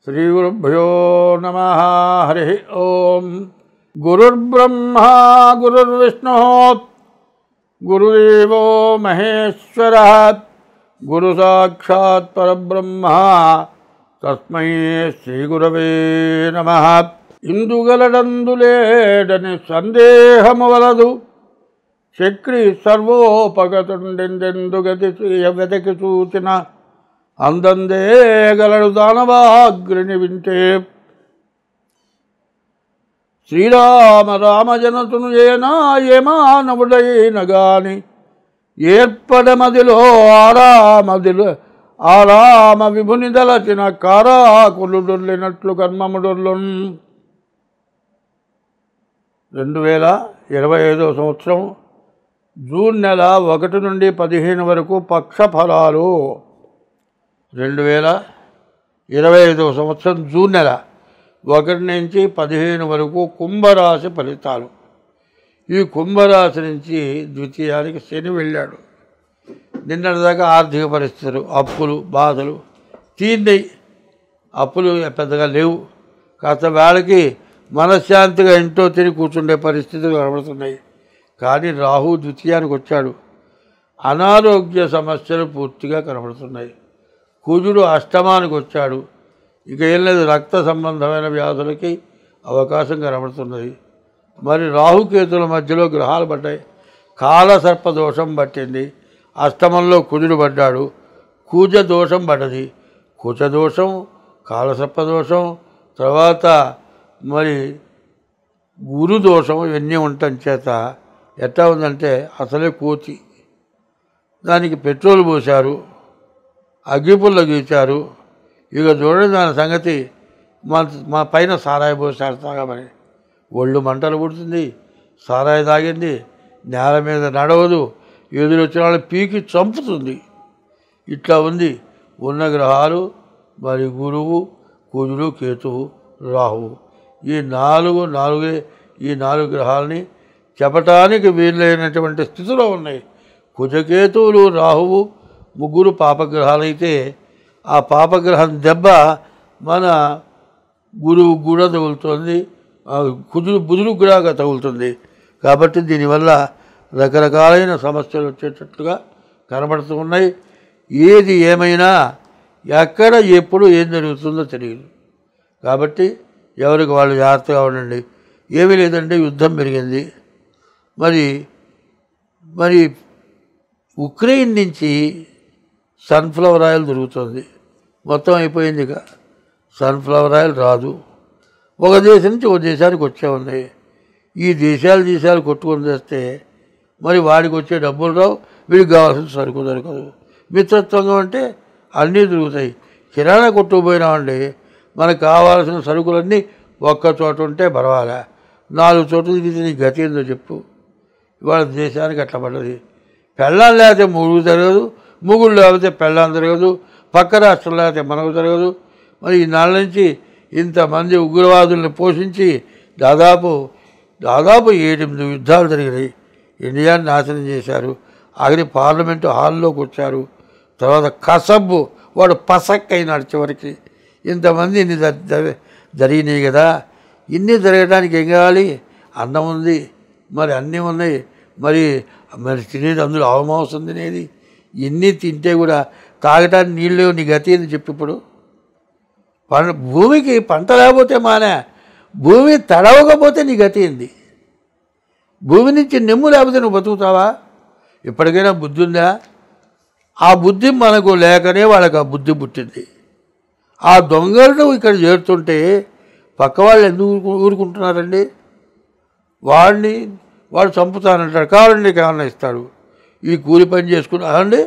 श्रीगुरुभ्यो नमः। हरि ओम। गुरुर्ब्रह्मा गुरुर्विष्णुः गुरुदेवो महेश्वरः गुरुसाक्षात् परब्रह्म तस्मै श्रीगुरवे नमः। ఇందుగలడందులేడని సందేహమువలదు చక్రి సర్వోపగతుండెందెందుగతి వెదకి చూచిన అందందే గలడు దానవాగ్రిని వింటే శ్రీరామ రామజనతును ఏనా ఏమానవుడైన గాని ఏర్పడమదిలో ఆరామ విభుని దలచిన కారాకులుడొల్లినట్లు కర్మముడొల్లున్. 2025 సంవత్సరం జూన్ నెల 1 నుండి 15 వరకు పక్షఫలాలు. 2025 సంవత్సరం జూన్ నెల 1 నుంచి 15 వరకు కుంభరాశి ఫలితాలు. ఈ కుంభరాశి నుంచి ద్వితీయానికి శని వెళ్ళాడు. నిన్నటిదాకా ఆర్థిక పరిస్థితులు, అప్పులు, బాధలు తీరినాయి. అప్పులు పెద్దగా లేవు. కాస్త వేళకి మనశ్శాంతిగా ఇంట్లో తిని కూర్చుండే పరిస్థితులు కనబడుతున్నాయి. కానీ రాహు ద్వితీయానికి వచ్చాడు. అనారోగ్య సమస్యలు పూర్తిగా కనబడుతున్నాయి. కుజుడు అష్టమానికి వచ్చాడు. ఇక ఏం లేదు, రక్త సంబంధమైన వ్యాధులకి అవకాశం కనబడుతున్నది. మరి రాహుకేతుల మధ్యలో గ్రహాలు పడ్డాయి. కాలసర్ప దోషం పట్టింది. అష్టమంలో కుజుడు పడ్డాడు. కూజ దోషం పడ్డది. కుజ దోషం, కాలసర్ప దోషం, తర్వాత మరి గురు దోషం, ఇవన్నీ ఉండటం చేత ఎట్లా ఉందంటే అసలే కోతి. దానికి పెట్రోల్ పోశారు, అగ్గిపుల్ల గీచారు. ఇక చూడండి దాని సంగతి. మా పైన సారాయి పోసారు తాగమని. ఒళ్ళు మంటలు పుడుతుంది. సారాయి తాగింది, నేల మీద నడవదు, ఎదురొచ్చిన వాళ్ళు పీకి చంపుతుంది. ఇట్లా ఉంది ఉన్న గ్రహాలు. మరి గురువు, కుజుడు, కేతువు, రాహువు, ఈ నాలుగు గ్రహాలని చెప్పటానికి వీలైనటువంటి స్థితిలో ఉన్నాయి. కుజకేతువులు, రాహువు ముగ్గురు పాపగ్రహాలైతే ఆ పాపగ్రహం దెబ్బ మన గురువు కూడా తగులుతుంది, బుధుడు కూడా తగులుతుంది. కాబట్టి దీనివల్ల రకరకాలైన సమస్యలు వచ్చేటట్లుగా కనబడుతూ ఉన్నాయి. ఏది ఏమైనా ఎక్కడ ఎప్పుడు ఏం జరుగుతుందో తెలియదు. కాబట్టి ఎవరికి వాళ్ళు జాగ్రత్తగా ఉండండి. ఏమీ లేదంటే యుద్ధం పెరిగింది. మరి ఉక్రెయిన్ నుంచి సన్ఫ్లవర్ ఆయిల్ దొరుకుతుంది. మొత్తం అయిపోయింది. ఇక సన్ఫ్లవర్ ఆయిల్ రాదు. ఒక దేశం నుంచి ఒక దేశానికి వచ్చే ఉన్నాయి. ఈ దేశాలు కొట్టుకొని తెస్తే మరి వాడికి వచ్చే డబ్బులు రావు, వీడికి కావాల్సిన సరుకు దొరకదు. మిత్రత్వంగా అంటే అన్నీ దొరుకుతాయి. కిరాణా కొట్టుకుపోయినామండి, మనకు కావాల్సిన సరుకులన్నీ ఒక్క చోట ఉంటే పర్వాలే. 4 చోట్ల తిరిగితే నీ గతి ఏందో చెప్పు. ఇవాళ దేశానికి అట్లా పడ్డది. పెళ్ళాం లేకపోతే మొగుడు జరగదు, మొగుడు లేకపోతే పెళ్ళాం జరగదు, పక్క రాష్ట్రం లేకపోతే మనకు జరగదు. మరి ఈ నాళ్ళ నుంచి ఇంతమంది ఉగ్రవాదుల్ని పోషించి దాదాపు 8 యుద్ధాలు జరిగినాయి. ఇండియాని నాశనం చేశారు. ఆఖరి పార్లమెంటు హాల్లోకి వచ్చారు. తర్వాత కసబ్బు వాడు పసక్కైనాడు చివరికి. ఇంతమంది ఇన్ని జరిగినాయి కదా. ఇన్ని జరగడానికి ఏం కావాలి? అన్నం ఉంది, మరి అన్నీ ఉన్నాయి. మరి తినేది అందులో అవమాంసం తినేది. ఇన్ని తింటే కూడా తాగటానికి నీళ్ళు నీ గతి అని చెప్పి ఇప్పుడు భూమికి పంట లేకపోతే మానే, భూమి తడవకపోతే నీ గతి ఏంది? భూమి నుంచి నెమ్ము లేకపోతే నువ్వు బతుకుతావా? ఎప్పటికైనా బుద్ధి ఉందా? ఆ బుద్ధి మనకు లేకనే వాళ్ళకి ఆ బుద్ధి పుట్టింది. ఆ దొంగలను ఇక్కడ చేరుతుంటే పక్క వాళ్ళు ఎందుకు ఊరుకుంటున్నారండి? వాడు చంపుతానంటాడు, కావాలండి నీకు ఏమన్నా ఇస్తాడు. ఈ కూలి పని చేసుకుని అండి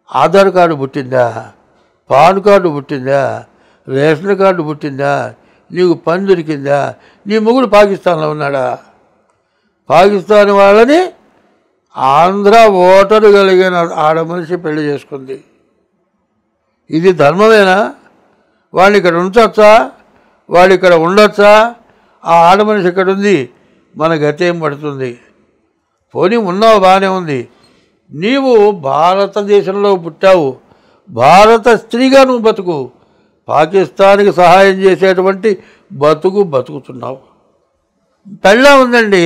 ఆధార్ కార్డు పుట్టిందా, పాన్ కార్డు పుట్టిందా, రేషన్ కార్డు పుట్టిందా, నీకు పని దొరికిందా? నీ మొగుడు పాకిస్తాన్లో ఉన్నాడా? పాకిస్తాన్ వాళ్ళని ఆంధ్ర ఓటరు కలిగిన ఆడమనిషి పెళ్లి చేసుకుంది. ఇది ధర్మమేనా? వాడిని ఇక్కడ ఉంచొచ్చా? వాడు ఇక్కడ ఉండొచ్చా? ఆ ఆడమనిషి ఇక్కడ ఉంది, మన గతేం పడుతుంది? పోనీ ఉన్నావు, బాగానే ఉంది. నీవు భారతదేశంలో పుట్టావు, భారత స్త్రీగా నువ్వు బతుకు. పాకిస్తాన్కి సహాయం చేసేటువంటి బతుకుతున్నావు. పెళ్ళా ఉందండి,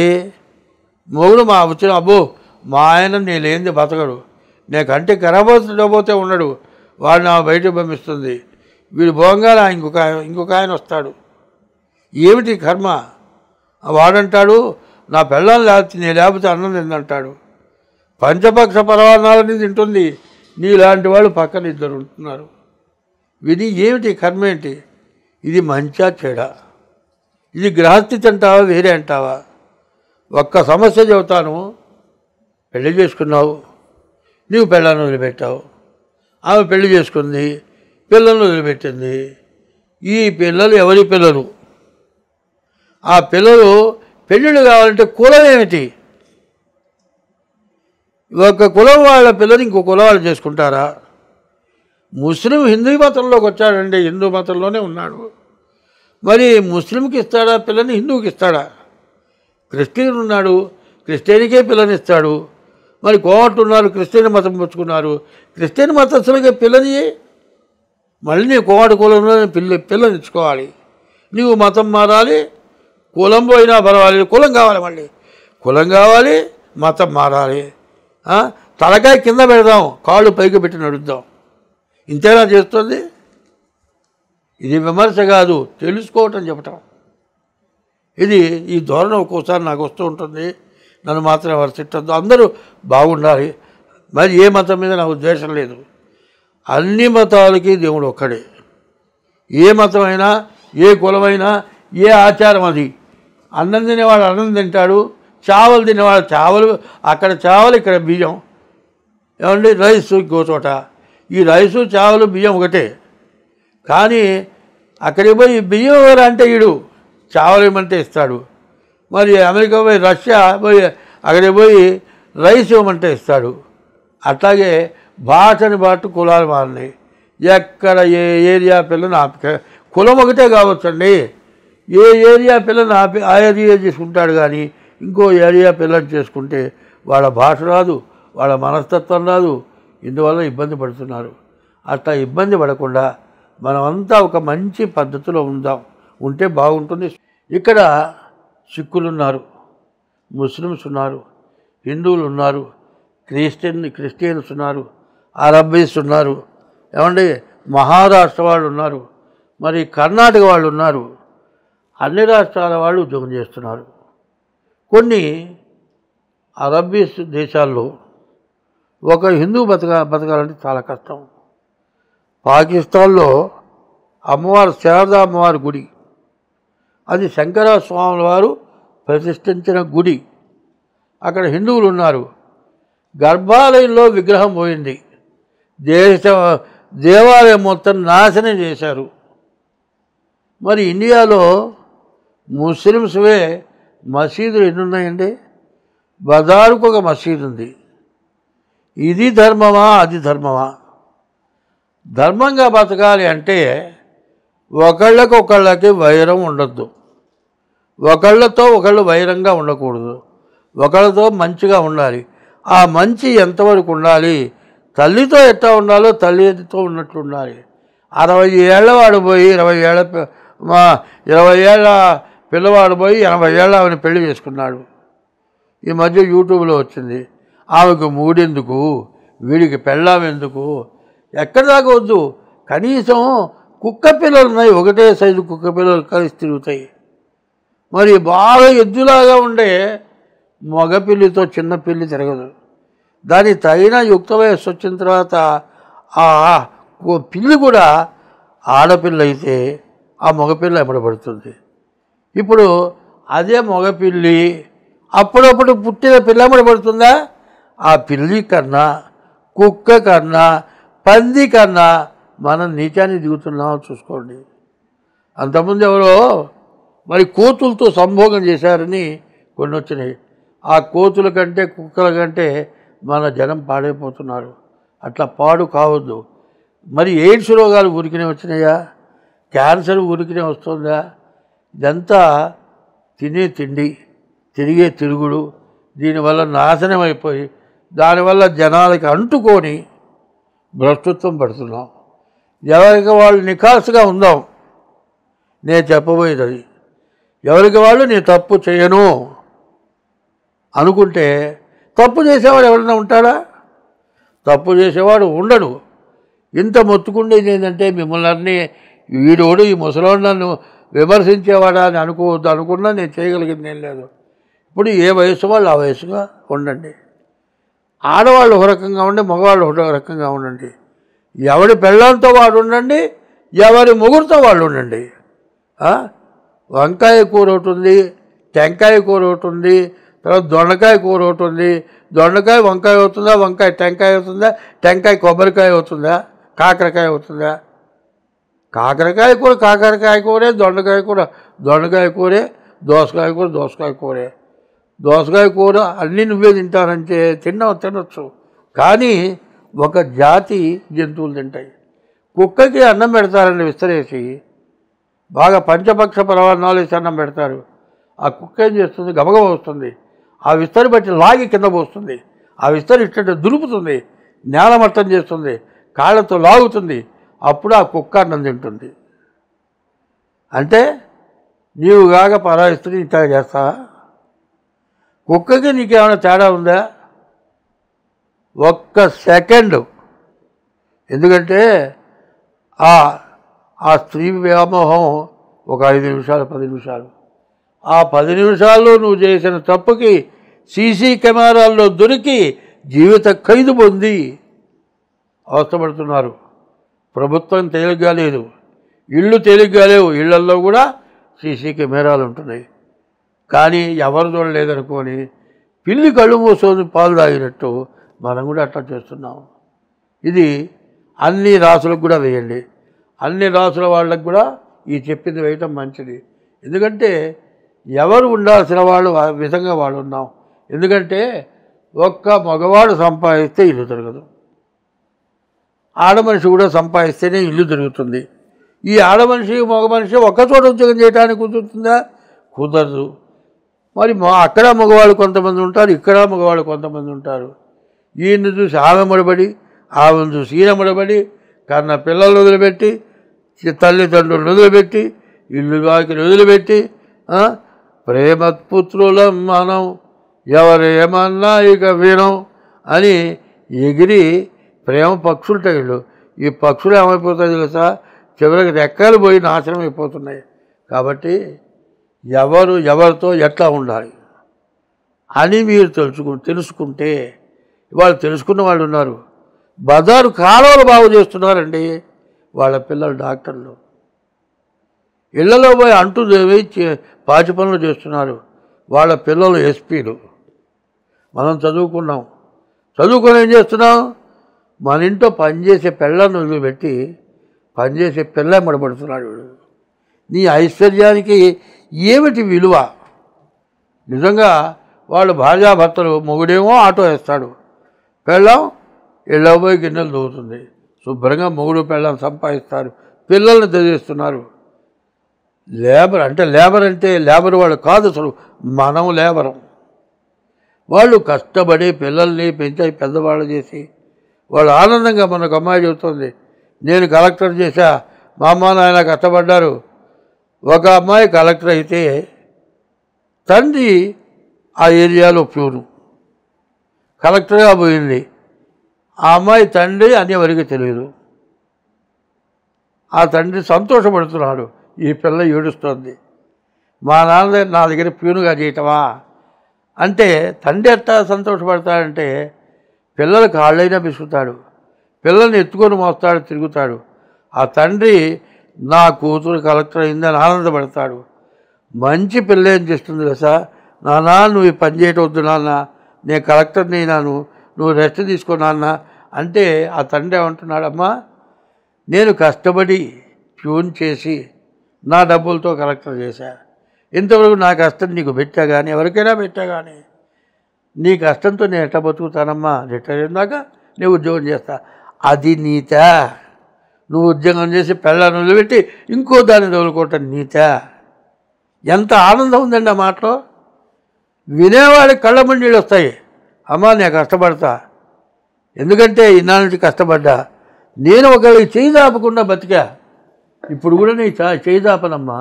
మొగుడు మా వచ్చిన అబ్బో మా ఆయన నేనేంది బతకడు, నేను కంటే కనబోతే ఉండడు, వాడు నా బయట పంపిస్తుంది, వీడు భోంగానే ఇంకొక ఆయన వస్తాడు. ఏమిటి కర్మ? వాడంటాడు నా పెళ్ళాన్ని లేకపోతే అన్నం తిందంటాడు. పంచపక్ష పరమాన్నాలని తింటుంది, నీలాంటి వాళ్ళు పక్కన ఇద్దరు ఉంటున్నారు. విని ఏమిటి కర్మ ఏంటి? ఇది మంచా చెడా? ఇది గ్రహస్థితి అంటావా వేరే అంటావా? ఒక్క సమస్య చెబుతాను. పెళ్లి చేసుకున్నావు, నీవు పెళ్ళాన్ని వదిలిపెట్టావు, ఆమె పెళ్లి చేసుకుంది, పిల్లలను వదిలిపెట్టింది. ఈ పిల్లలు ఎవరి పిల్లలు? ఆ పిల్లలు పెళ్ళిళ్ళు కావాలంటే కులం ఏమిటి? ఒక కులం వాళ్ళ పిల్లలు ఇంకో కులం వాళ్ళు చేసుకుంటారా? ముస్లిం హిందూ మతంలోకి వచ్చాడండి, హిందూ మతంలోనే ఉన్నాడు. మరి ముస్లింకి ఇస్తాడా పిల్లని, హిందువుకి ఇస్తాడా? క్రిస్టియన్ ఉన్నాడు, క్రిస్టియన్కే పిల్లని ఇస్తాడు. మరి కోమట్లు ఉన్నారు, క్రిస్టియన్ మతం పుచ్చుకున్నారు, క్రిస్టియన్ మతస్థులకే పిల్లని మళ్ళీ నీ కోమటి కులంలో పిల్లని ఇచ్చుకోవాలి. నీవు మతం మారాలి, కులం పోయినా పర్వాలేదు, కులం కావాలి, మళ్ళీ కులం కావాలి, మతం మారాలి. తలకాయ కింద పెడదాం, కాళ్ళు పైకి పెట్టి నడుద్దాం. ఇంతేనా చేస్తుంది? ఇది విమర్శ కాదు, తెలుసుకోవటం చెప్పటం. ఇది ఈ ధోరణి ఒక్కోసారి నాకు వస్తూ ఉంటుంది. నన్ను మాత్రం ఎవరు తిట్టద్దు, అందరూ బాగుండాలి. మరి ఏ మతం మీద నాకు ద్వేషం లేదు. అన్ని మతాలకి దేవుడు ఒక్కడే. ఏ మతమైనా, ఏ కులమైనా, ఏ ఆచారం అది. అన్నం తినేవాడు అన్నం తింటాడు, చావలు తినేవాడు చావలు, అక్కడ చావలు ఇక్కడ బియ్యం. ఏమండి రైసు ఇంకో చోట. ఈ రైసు చావలు బియ్యం ఒకటే. కానీ అక్కడికి పోయి బియ్యం ఎవరు అంటే ఈడు చావలు ఇవ్వమంటే ఇస్తాడు. మరి అమెరికా పోయి రష్యా పోయి అక్కడికి పోయి రైస్ ఇవ్వమంటే ఇస్తాడు. అట్లాగే భాషని బట్టి కులాలు మారినాయి. ఎక్కడ ఏ ఏరియా పిల్లని కులం ఒకటే కావచ్చండి. ఏ ఏరియా పిల్లని ఆ ఏరియా చేసుకుంటాడు, కానీ ఇంకో ఏరియా పిల్లని చేసుకుంటే వాళ్ళ భాష రాదు, వాళ్ళ మనస్తత్వం రాదు. ఇందువల్ల ఇబ్బంది పడుతున్నారు. అట్లా ఇబ్బంది పడకుండా మనమంతా ఒక మంచి పద్ధతిలో ఉంటే బాగుంటుంది. ఇక్కడ సిక్కులు ఉన్నారు, ముస్లిమ్స్ ఉన్నారు, హిందువులు ఉన్నారు, క్రిస్టియన్స్ ఉన్నారు, అరబ్బీస్ ఉన్నారు, ఏమండి మహారాష్ట్ర వాళ్ళు ఉన్నారు, మరి కర్ణాటక వాళ్ళు ఉన్నారు. అన్ని రాష్ట్రాల వాళ్ళు ఉద్యోగం చేస్తున్నారు. కొన్ని అరబ్బీస్ దేశాల్లో ఒక హిందూ బతకాలంటే చాలా కష్టం. పాకిస్తాన్లో అమ్మవారు శారదా అమ్మవారి గుడి, అది శంకర స్వాముల వారు ప్రతిష్ఠించిన గుడి. అక్కడ హిందువులు ఉన్నారు. గర్భాలయంలో విగ్రహం పోయింది, దేవాలయం మొత్తం నాశనం చేశారు. మరి ఇండియాలో ముస్లిమ్స్వే మసీదులు ఎన్ని ఉన్నాయండి? బజారుకు ఒక మసీదు ఉంది. ఇది ధర్మమా, అది ధర్మమా? ధర్మంగా బతకాలి అంటే ఒకళ్ళకి వైరం ఉండద్దు, ఒకళ్ళతో ఒకళ్ళు వైరంగా ఉండకూడదు, ఒకళ్ళతో మంచిగా ఉండాలి. ఆ మంచి ఎంతవరకు ఉండాలి? తల్లితో ఎట్లా ఉండాలో తల్లితో ఉన్నట్లు ఉండాలి. 60 ఏళ్ళ వాడు పోయి 20 ఏళ్ళ పిల్లవాడు పోయి 80 ఏళ్ళ ఆమెను పెళ్లి చేసుకున్నాడు. ఈ మధ్య యూట్యూబ్లో వచ్చింది. ఆమెకు మూడెందుకు, వీడికి పెళ్ళాం ఎందుకు? ఎక్కడి దాకా వద్దు. కనీసం కుక్క పిల్లలు ఉన్నాయి, ఒకటే సైజు కుక్క పిల్లలు కలిసి తిరుగుతాయి. మరి బాగా ఎద్దులాగా ఉండే మగపిల్లితో చిన్న పిల్లి తిరగదు. దానికి తగిన యుక్త వయస్సు వచ్చిన తర్వాత ఆ పిల్లి కూడా ఆడపిల్ల అయితే ఆ మగపిల్ల ఎమ్మడబడుతుంది. ఇప్పుడు అదే మగపిల్లి అప్పుడప్పుడు పుట్టిన పిల్ల ఎమ్మడబడుతుందా? ఆ పిల్లి కన్నా, కుక్క కన్నా, పంది కన్నా మనం నీచాన్ని దిగుతున్నామో చూసుకోండి. అంతకుముందు ఎవరో మరి కోతులతో సంభోగం చేశారని కొన్ని వచ్చినాయి. ఆ కోతుల కంటే కుక్కల కంటే మన జనం పాడైపోతున్నారు. అట్లా పాడు కావద్దు. మరి ఎయిడ్స్ రోగాలు ఊరికినే వచ్చినాయా? క్యాన్సర్ ఊరికినే వస్తుందా? ఇదంతా తినే తిండి, తిరిగే తిరుగుడు, దీనివల్ల నాశనం అయిపోయి దానివల్ల జనాలకి అంటుకొని భ్రష్టత్వం పడుతున్నాం. ఎవరికి వాళ్ళు నిఖాసుగా ఉందాం. నేను చెప్పబోయేది అది. ఎవరికి వాళ్ళు నేను తప్పు చేయను అనుకుంటే తప్పు చేసేవాడు ఎవరైనా ఉంటాడా? తప్పు చేసేవాడు ఉండడు. ఇంత మొత్తుకుండేది ఏంటంటే మిమ్మల్ని అన్నీ వీడోడు ఈ ముసలోడు నన్ను విమర్శించేవాడా అని అనుకోవద్దు. అనుకున్నా నేను చేయగలిగింది ఏం లేదు. ఇప్పుడు ఏ వయసు వాళ్ళు ఆ వయసుగా ఉండండి. ఆడవాళ్ళు ఒక రకంగా ఉండి మగవాళ్ళు ఒక రకంగా ఉండండి. ఎవడి పెళ్ళంతో వాడు ఉండండి, ఎవరి ముగ్గురితో వాళ్ళు ఉండండి. వంకాయ కూర ఒకటి ఉంది, టెంకాయ కూర ఒకటి ఉంది, తర్వాత దొండకాయ కూర ఒకటి ఉంది. దొండకాయ వంకాయ అవుతుందా, వంకాయ టెంకాయ అవుతుందా, టెంకాయ కొబ్బరికాయ అవుతుందా, కాకరకాయ అవుతుందా? కాకరకాయ కూర కాకరకాయ కూరే, దొండకాయ కూర దొండకాయ కూరే, దోసకాయ కూర దోసకాయ కూరే. దోసకాయ కూర అన్నీ నువ్వే తింటానంటే తినొచ్చు, కానీ ఒక జాతి జంతువులు తింటాయి. కుక్కకి అన్నం పెడతారండి విస్తరేసి, బాగా పంచపక్ష పరమాన్నాలు వేసి అన్నం పెడతారు. ఆ కుక్క ఏం చేస్తుంది? గబగబ వస్తుంది, ఆ విస్తరి బట్టి లాగి కింద పోస్తుంది. ఆ విస్తరి ఇట్ట దులుపుతుంది, నేలమట్టం చేస్తుంది, కాళ్ళతో లాగుతుంది. అప్పుడు ఆ కుక్క అన్నం తింటుంది. అంటే నీవు కాక పరాయి స్త్రీ ఇట్లా చేస్తావా? కుక్కకి నీకేమైనా తేడా ఉందా? ఒక్క సెకండు. ఎందుకంటే ఆ స్త్రీ వ్యామోహం ఒక 5 నిమిషాలు 10 నిమిషాలు. ఆ 10 నిమిషాల్లో నువ్వు చేసిన తప్పుకి సీసీ కెమెరాల్లో దొరికి జీవిత ఖైదు పొంది అవస్థపడుతున్నారు. ప్రభుత్వం తేలిగ్గా లేదు, ఇళ్ళు తేలిగ్గా లేవు. ఇళ్లల్లో కూడా సీసీ కెమెరాలు ఉంటున్నాయి, కానీ ఎవరు చూడలేదనుకొని పిల్లి కళ్ళు మూసుకొని పాలు తాగినట్టు మనం కూడా అట్లా చేస్తున్నాం. ఇది అన్ని రాసులకు కూడా వేయండి. అన్ని రాసుల వాళ్ళకు కూడా ఈ చెప్పింది వేయటం మంచిది. ఎందుకంటే ఎవరు ఉండాల్సిన వాళ్ళు ఆ విధంగా వాళ్ళు ఉన్నాం. ఎందుకంటే ఒక్క మగవాడు సంపాదిస్తే ఇల్లు తిరగదు, ఆడమనిషి కూడా సంపాదిస్తేనే ఇల్లు తిరుగుతుంది. ఈ ఆడమనిషి మగ మనిషి ఒక్కచోట ఉద్యోగం చేయడానికి కుదురుతుందా? కుదరదు. మరి అక్కడ మగవాళ్ళు కొంతమంది ఉంటారు, ఇక్కడ మగవాళ్ళు కొంతమంది ఉంటారు. ఈయన్ని చూసి ఆమె ముడబడి, ఆమెను చూసి ఈయన ముడబడి, కన్న పిల్లలు వదిలిపెట్టి, తల్లిదండ్రులను వదిలిపెట్టి, ఇల్లు వాకిలు వదిలిపెట్టి, ప్రేమపుత్రులం మనం ఎవరేమన్నా ఇక వినం అని ఎగిరి ప్రేమ పక్షులుంటాయి వీళ్ళు. ఈ పక్షులు ఏమైపోతాయి తెలుసా? చివరికి రెక్కలు పోయి నాశనం అయిపోతున్నాయి. కాబట్టి ఎవరితో ఎట్లా ఉండాలి అని మీరు తెలుసుకుంటే, వాళ్ళు తెలుసుకున్న వాళ్ళు ఉన్నారు. బజారు కాలువలు బాగు చేస్తున్నారండి వాళ్ళ పిల్లలు డాక్టర్లు. ఇళ్లలో పోయి అంటూ పాచి పనులు చేస్తున్నారు వాళ్ళ పిల్లలు ఎస్పీలు. మనం చదువుకున్నాం, చదువుకొని ఏం చేస్తున్నాం? మన ఇంట్లో పనిచేసే పిల్లలను వదిలిపెట్టి పనిచేసే పిల్ల ముడబడుతున్నాడు వీడు. నీ ఐశ్వర్యానికి ఏమిటి విలువ? నిజంగా వాళ్ళు భార్యాభర్తలు, మొగుడేమో ఆటో వేస్తాడు, పెళ్ళం ఇళ్ళ పోయి గిన్నెలు దూవుతుంది. శుభ్రంగా మొగుడు పెళ్ళం సంపాదిస్తారు, పిల్లల్ని చదివిస్తున్నారు. లేబర్ అంటే లేబర్ వాళ్ళు కాదు, అసలు మనం లేబరం. వాళ్ళు కష్టపడి పిల్లల్ని పెంచి పెద్దవాళ్ళు చేసి వాళ్ళు ఆనందంగా మనకు అమ్మాయి చెబుతుంది, నేను కలెక్టర్ చేశా, మా అమ్మ నాయన కష్టపడ్డారు. ఒక అమ్మాయి కలెక్టర్ అయితే తండ్రి ఆ ఏరియాలో ప్యూను, కలెక్టర్గా పోయింది. ఆ అమ్మాయి తండ్రి అని ఎవరికి తెలియదు. ఆ తండ్రి సంతోషపడుతున్నాడు, ఈ పిల్ల ఏడుస్తోంది, మా నాన్న నా దగ్గర ప్యూనుగా చేయటమా అంటే. తండ్రి ఎట్టా సంతోషపడతాడంటే పిల్లలు కాళ్ళైనా బిసుకుతాడు, పిల్లల్ని ఎత్తుకొని మోస్తాడు, తిరుగుతాడు. ఆ తండ్రి నా కూతురు కలెక్టర్ అయిందని ఆనందపడతాడు. మంచి పిల్ల ఏం చేస్తుంది కదా, నాన్న నువ్వు ఈ పని చేయటం వద్దు నాన్న, నేను కలెక్టర్ని అయినాను, నువ్వు రెస్ట్ తీసుకో నాన్న అంటే ఆ తండ్రి ఏమంటున్నాడమ్మా, నేను కష్టపడి ప్యూన్ చేసి నా డబ్బులతో కలెక్టర్ చేశా, ఇంతవరకు నా కష్టం నీకు పెట్టా కానీ ఎవరికైనా పెట్టా కానీ నీ కష్టంతో నేను ఎట్లా బతుకుతానమ్మా, రిటైర్ అయ్యాక నేను ఉద్యోగం చేస్తా. అది నీత? నువ్వు ఉద్యోగం చేసి పిల్లలను వదిలిపెట్టి ఇంకో దాన్ని తగులుకోవటం నీత? ఎంత ఆనందం ఉందండి ఆ మాటలో. వినేవాడికి కళ్ళ మండీళ్ళు వస్తాయి. అమ్మా నేను కష్టపడతా, ఎందుకంటే ఇన్నాళ్ళ నుంచి కష్టపడ్డా, నేను ఒకళ్ళకి చేయి దాపకుండా బతికా, ఇప్పుడు కూడా నీ చేయి దాపనమ్మా,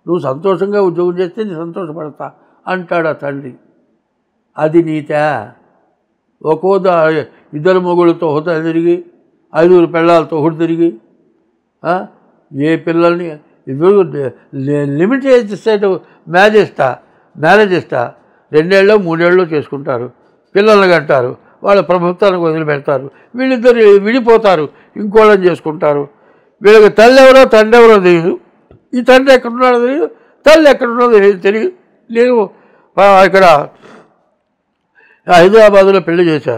నువ్వు సంతోషంగా ఉద్యోగం చేస్తే నేను సంతోషపడతా అంటాడు ఆ తండ్రి. అది నీతా? ఇద్దరు మొగుళ్ళతో హోదా తిరిగి 5 పిల్లలతో హుడు తిరిగి ఏ పిల్లల్ని లిమిట్ చేసేట మ్యారేజ్ ఇస్తా 2 ఏళ్ళు 3 ఏళ్ళు చేసుకుంటారు, పిల్లల్ని కంటారు, వాళ్ళ ప్రభుత్వానికి వదిలిపెడతారు, వీళ్ళిద్దరు విడిపోతారు, ఇంకోళ్ళని చేసుకుంటారు. వీళ్ళకి తల్లి ఎవరో తండ్రి ఎవరో తెలియదు, ఈ తండ్రి ఎక్కడున్నాడో తెలియదు, తల్లి ఎక్కడున్నదో తెలియదు. నేను ఇక్కడ హైదరాబాదులో పెళ్లి చేశా.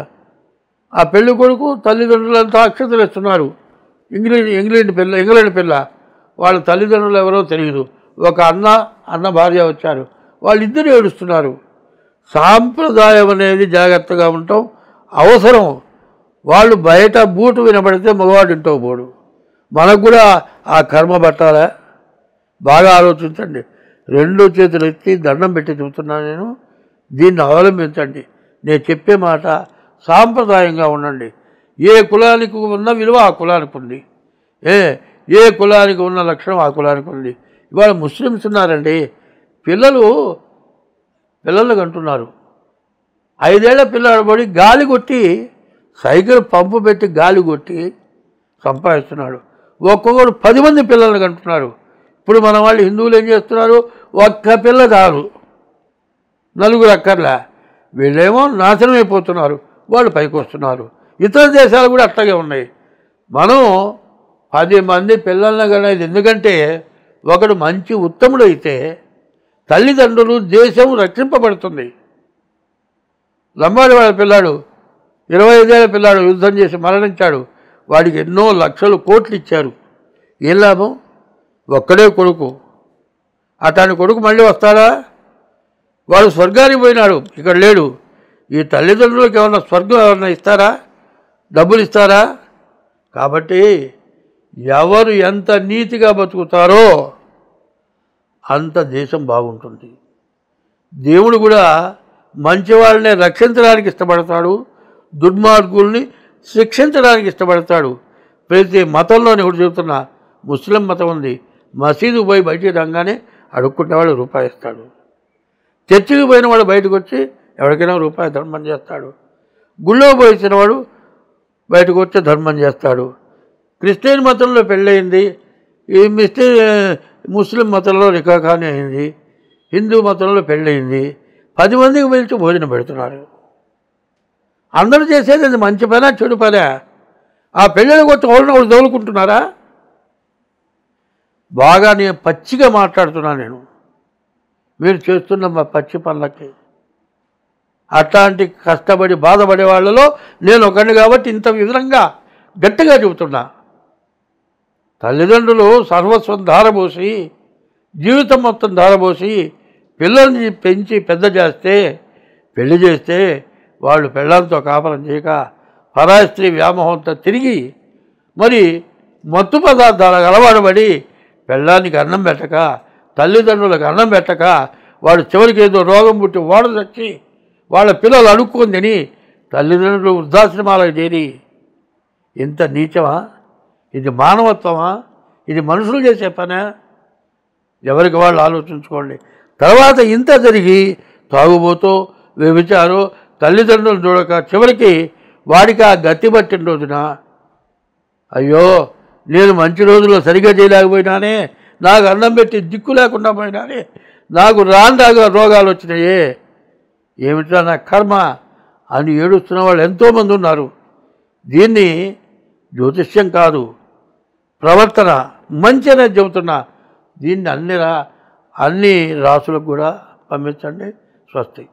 ఆ పెళ్లి కొడుకు తల్లిదండ్రులంతా అక్షతలు ఇస్తున్నారు. ఇంగ్లాండ్ పిల్ల, వాళ్ళ తల్లిదండ్రులు ఎవరో తెలియదు. ఒక అన్న భార్య వచ్చారు, వాళ్ళిద్దరు ఏడుస్తున్నారు. సాంప్రదాయం అనేది జాగ్రత్తగా ఉండటం అవసరం. వాళ్ళు బయట బూటు వినబడితే మగవాడు ఇంటో పోడు. మనకు కూడా ఆ కర్మ పట్టాలా? బాగా ఆలోచించండి. 2 చేతులు ఎత్తి దండం పెట్టి చెబుతున్నాను నేను, దీన్ని అవలంబించండి. నేను చెప్పే మాట సాంప్రదాయంగా ఉండండి. ఏ కులానికి ఉన్న విలువ ఆ కులానికి ఉంది, ఏ కులానికి ఉన్న లక్షణం ఆ కులానికి ఉంది. ఇవాళ ముస్లిమ్స్ ఉన్నారండి, పిల్లలు కంటున్నారు. 5 ఏళ్ల పిల్లాడు పడి గాలి కొట్టి, సైకిల్ పంపు పెట్టి గాలి కొట్టి సంపాదిస్తున్నాడు. ఒక్కొక్కరు 10 మంది పిల్లల్ని కంటున్నారు. ఇప్పుడు మన వాళ్ళు హిందువులు ఏం చేస్తున్నారు? ఒక్క పిల్ల చాలు, 4 అక్కర్లే. వీళ్ళేమో నాశనం అయిపోతున్నారు, వాళ్ళు పైకి వస్తున్నారు. ఇతర దేశాలు కూడా అట్లాగే ఉన్నాయి. మనం 10 మంది పిల్లల్ని కనేది ఎందుకంటే ఒకడు మంచి ఉత్తముడు అయితే తల్లిదండ్రులు, దేశం రక్షింపబడుతుంది. లంబాడి వాళ్ళ పిల్లాడు 25 ఏళ్ల పిల్లాడు యుద్ధం చేసి మరణించాడు. వాడికి ఎన్నో లక్షలు కోట్లు ఇచ్చారు. ఏం లాభం? ఒక్కడే కొడుకు. అతని కొడుకు మళ్ళీ వస్తాడా? వాడు స్వర్గానికి పోయినాడు, ఇక్కడ లేడు. ఈ తల్లిదండ్రులకు ఏమన్నా స్వర్గం ఏమన్నా ఇస్తారా? డబ్బులు ఇస్తారా? కాబట్టి ఎవరు ఎంత నీతిగా బతుకుతారో అంత దేశం బాగుంటుంది. దేవుడు కూడా మంచి వాళ్ళని రక్షించడానికి ఇష్టపడతాడు, దుర్మార్గుల్ని శిక్షించడానికి ఇష్టపడతాడు. ప్రతి మతంలోనే ఒకటి చెబుతున్నా, ముస్లిం మతం ఉంది, మసీదు పోయి బయటికి రాగానే అడుక్కుంటేవాడు రూపాయి ఇస్తాడు. చర్చికి పోయిన వాడు బయటకు వచ్చి ఎవరికైనా రూపాయి ధర్మం చేస్తాడు. గుళ్ళో పోయించిన వాడు బయటకు వచ్చి ధర్మం చేస్తాడు. క్రిస్టియన్ మతంలో పెళ్ళయింది, ఈ ముస్లిం మతంలో నికాఖానీ అయింది, హిందూ మతంలో పెళ్ళయింది, 10 మందికి పిలిచి భోజనం పెడుతున్నారు. అందరూ చేసేది అది మంచి పనా చెడు పనా? ఆ పెళ్ళిళ్ళకి వచ్చి ఒకళ్ళు దోలుకుంటున్నారా? బాగా నేను పచ్చిగా మాట్లాడుతున్నాను నేను, మీరు చేస్తున్న మా పచ్చి పనులకి. అట్లాంటి కష్టపడి బాధపడే వాళ్ళలో నేను ఒకడిని కాబట్టి ఇంత విధంగా గట్టిగా చెబుతున్నా. తల్లిదండ్రులు సర్వస్వం ధారపోసి, జీవితం మొత్తం ధారపోసి పిల్లల్ని పెంచి పెద్ద చేస్తే, పెళ్లి చేస్తే వాళ్ళు పిల్లలతో కాపరం చేయక పరాయి స్త్రీ వ్యామోహంతో తిరిగి మరి మత్తు పదార్థాలకు అలవాటుపడి పిల్లానికి అన్నం పెట్టక, తల్లిదండ్రులకు అన్నం పెట్టక, వాడు చివరికి ఏదో రోగం పుట్టి ఓడ తెచ్చి వాళ్ళ పిల్లలు అడుక్కొని తిని తల్లిదండ్రులు వృద్ధాశ్రమాలకు చేరి, ఇంత నీచమా? ఇది మానవత్వమా? ఇది మనుషులు చేసే పనా? ఎవరికి వాళ్ళు ఆలోచించుకోండి. తర్వాత ఇంత జరిగి తాగుబోతో వ్యభిచారో తల్లిదండ్రులు చూడక చివరికి వాడికి ఆ గతి పట్టిన రోజున, అయ్యో నేను మంచి రోజుల్లో సరిగ్గా చేయలేకపోయినానే, నాకు అన్నం పెట్టి దిక్కు లేకుండా పోయినానే, నాకు రాండాగా రోగాలు వచ్చినాయే, ఏమిటా నా కర్మ అని ఏడుస్తున్న వాళ్ళు ఎంతోమంది ఉన్నారు. దీన్ని జ్యోతిష్యం కాదు, ప్రవర్తన మంచి అనేది చెబుతున్నా. దీన్ని అన్ని రాసులకు కూడా పంపించండి. స్వస్తి.